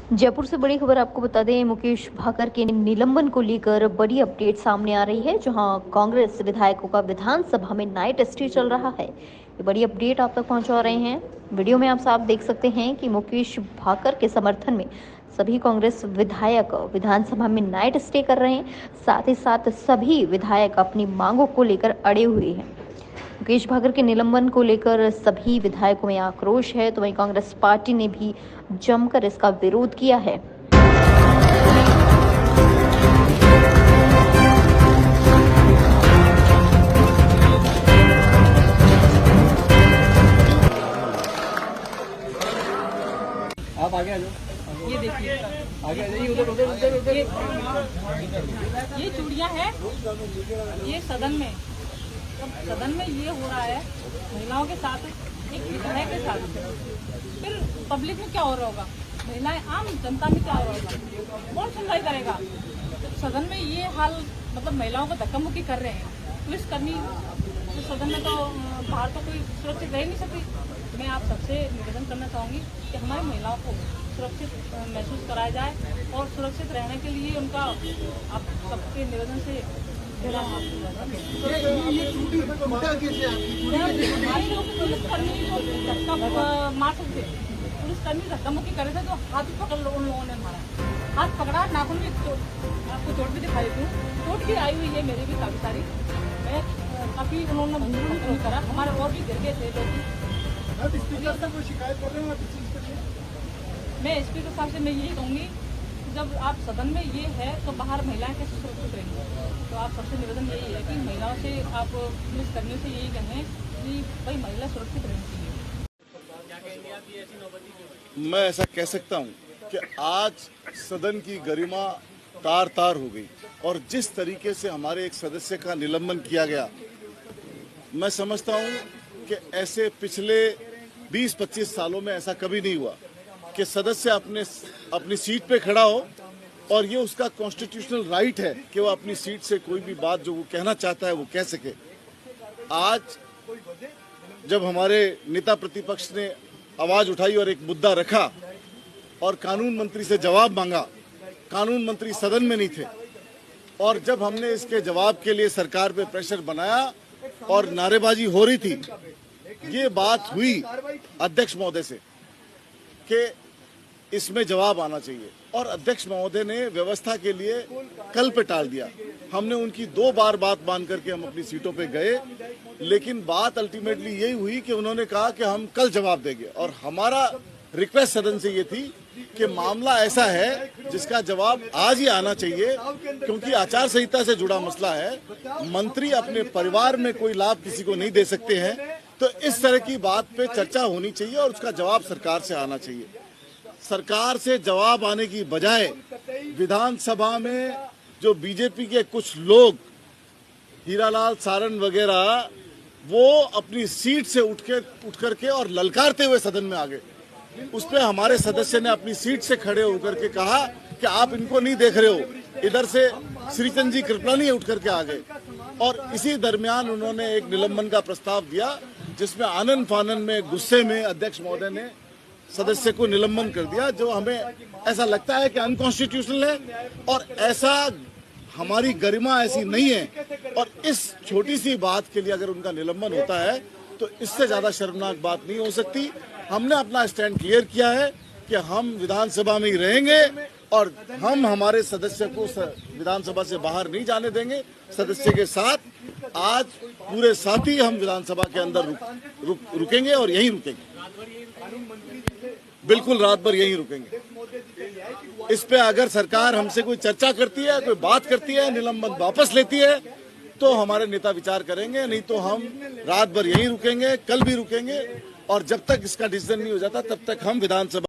जयपुर से बड़ी खबर आपको बता दें, मुकेश भाकर के निलंबन को लेकर बड़ी अपडेट सामने आ रही है। जहां कांग्रेस विधायकों का विधानसभा में नाइट स्टे चल रहा है, ये बड़ी अपडेट आप तक पहुंचा रहे हैं। वीडियो में आप साफ देख सकते हैं कि मुकेश भाकर के समर्थन में सभी कांग्रेस विधायक विधानसभा में नाइट स्टे कर रहे हैं। साथ ही साथ सभी विधायक अपनी मांगों को लेकर अड़े हुए हैं। मुकेश भाकर के निलंबन को लेकर सभी विधायकों में आक्रोश है, तो वहीं कांग्रेस पार्टी ने भी जमकर इसका विरोध किया है। आप आगे आ जाओ। ये देखिए, आगे आ जाइए। उधर उधर उधर उधर। ये चूड़ियां हैं, ये सदन में, अब सदन में ये हो रहा है महिलाओं के साथ, एक विधायक के साथ, फिर पब्लिक में क्या हो रहा होगा, महिलाएं आम जनता में क्या हो रहा होगा, कौन सुनवाई करेगा। सदन में ये हाल, मतलब महिलाओं को धक्का मुक्की कर रहे हैं पुलिसकर्मी, तो सदन में तो बाहर तो कोई सुरक्षित रह नहीं सकती। मैं आप सबसे निवेदन करना चाहूँगी कि हमारी महिलाओं को सुरक्षित महसूस कराया जाए और सुरक्षित रहने के लिए उनका आप सबके निवेदन से पुलिसकर्मी को धक्का मार सकते, पुलिसकर्मी धक्का मुक्की करे थे तो हाथ पकड़ लो, उन लोगों ने हमारा हाथ पकड़ा, नाखून भी आपको चोट भी दिखाई थी, चोट भी आई हुई है मेरी भी काफी सारी। मैं काफी उन्होंने करा, हमारे और भी गिर गए थे लोग। स्पीकर से कोई शिकायत कर रहे हैं? मैं स्पीकर साहब से मैं यही कहूँगी, जब आप सदन में ये है तो बाहर महिलाएं कैसे सुरक्षित रहेंगी। तो आप सबसे निवेदन यही है कि महिलाओं से, आप पुलिसकर्मियों से यही कहें कि भाई महिला सुरक्षित रहनी चाहिए। मैं ऐसा कह सकता हूँ कि आज सदन की गरिमा तार तार हो गई और जिस तरीके से हमारे एक सदस्य का निलंबन किया गया, मैं समझता हूँ कि ऐसे पिछले 20-25 सालों में ऐसा कभी नहीं हुआ कि सदस्य अपनी सीट पे खड़ा हो और ये उसका कॉन्स्टिट्यूशनल राइट है कि वो अपनी सीट से कोई भी बात जो वो कहना चाहता है वो कह सके। आज जब हमारे नेता प्रतिपक्ष ने आवाज उठाई और एक मुद्दा रखा और कानून मंत्री से जवाब मांगा, कानून मंत्री सदन में नहीं थे, और जब हमने इसके जवाब के लिए सरकार पे प्रेशर बनाया और नारेबाजी हो रही थी, ये बात हुई अध्यक्ष महोदय से कि इसमें जवाब आना चाहिए, और अध्यक्ष महोदय ने व्यवस्था के लिए कल पे टाल दिया। हमने उनकी 2 बार बात मान करके हम अपनी सीटों पे गए, लेकिन बात अल्टीमेटली यही हुई कि उन्होंने कहा कि हम कल जवाब देंगे। और हमारा रिक्वेस्ट सदन से ये थी कि मामला ऐसा है जिसका जवाब आज ही आना चाहिए, क्योंकि आचार संहिता से जुड़ा मसला है। मंत्री अपने परिवार में कोई लाभ किसी को नहीं दे सकते हैं, तो इस तरह की बात पे चर्चा होनी चाहिए और उसका जवाब सरकार से आना चाहिए। सरकार से जवाब आने की बजाय विधानसभा में जो बीजेपी के कुछ लोग, हीरालाल सारन वगैरह, वो अपनी सीट से उठ करके और ललकारते हुए सदन में आ गए। उस पर हमारे सदस्य ने अपनी सीट से खड़े होकर के कहा कि आप इनको नहीं देख रहे हो। इधर से श्रीचंद जी कृपलानी उठ करके आ गए और इसी दरमियान उन्होंने एक निलंबन का प्रस्ताव दिया, जिसमें आनन फानन में, गुस्से में अध्यक्ष महोदय ने सदस्य को निलंबन कर दिया, जो हमें ऐसा लगता है कि अनकॉन्स्टिट्यूशनल है और ऐसा हमारी गरिमा ऐसी नहीं है। और इस छोटी सी बात के लिए अगर उनका निलंबन होता है तो इससे ज्यादा शर्मनाक बात नहीं हो सकती। हमने अपना स्टैंड क्लियर किया है कि हम विधानसभा में ही रहेंगे और हम हमारे सदस्य को विधानसभा से बाहर नहीं जाने देंगे। सदस्य के साथ आज पूरे साथी हम विधानसभा के अंदर रुकेंगे और यहीं रुकेंगे, बिल्कुल रात भर यहीं रुकेंगे। इस पे अगर सरकार हमसे कोई चर्चा करती है, कोई बात करती है, निलंबन वापस लेती है, तो हमारे नेता विचार करेंगे, नहीं तो हम रात भर यहीं रुकेंगे, कल भी रुकेंगे, और जब तक इसका डिसीजन नहीं हो जाता तब तक हम विधानसभा